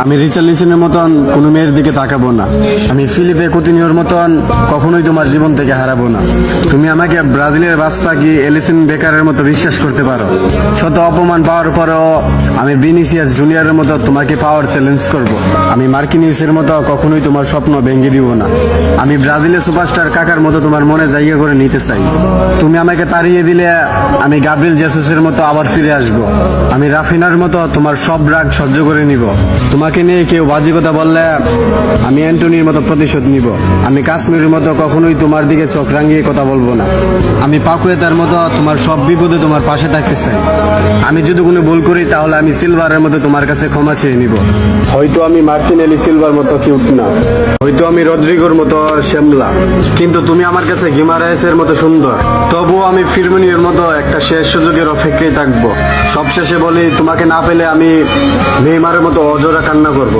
আমি রিচার্লিসনের মতন কোনো মেয়ের দিকে তাকাবো না। আমি ফিলিপে কুতিনিওর মতন কখনোই তোমার জীবন থেকে হারাবো না। তুমি আমাকে ব্রাজিলের বাস পাখি এলিসন বেকারের মতো বিশ্বাস করতে পারো। শত অপমান পাওয়ার পরেও আমি ভিনিসিয়াস জুনিয়রের মতো তোমাকে পাওয়ার চ্যালেঞ্জ করব। আমি মার্কিনিউসের মতো কখনোই তোমার স্বপ্ন ভেঙে দিব না। আমি ব্রাজিলের সুপারস্টার কাকার মতো তোমার মনে জায়গা করে নিতে চাই। তুমি আমাকে তাড়িয়ে দিলে আমি গাব্রিয়েল জেসুসের মতো আবার ফিরে আসব। আমি রাফিনার মতো তোমার সব রাগ সহ্য করে নিব। তোমাকে নিয়ে কেউ বাজে কথা বললে আমি অ্যান্টনির মতো প্রতিশোধ নিব। আমি কাশ্মীরের মতো কখনোই তোমার দিকে চোখ রাঙিয়ে কথা বলবো না। আমি পাকুয়েতার মতো তোমার সব বিপদে তোমার পাশে থাকতে চাই। আমি যদি কোনো ভুল করি তাহলে আমি সিলভারের মতো তোমার কাছে ক্ষমা চেয়ে নিব। হয়তো আমি মার্টিনেলি সিলভার মতো কিউট না, হয়তো আমি রদ্রিগোর মতো শ্যামলা, কিন্তু তুমি আমার কাছে গিমারায়েসের মতো সুন্দর। তবুও আমি ফিরমিনিওর মতো একটা শেষ সুযোগের অপেক্ষায় থাকবো। সবশেষে বলি, তোমাকে না পেলে আমি নেইমারের মতো অজোড়া কান্না করব।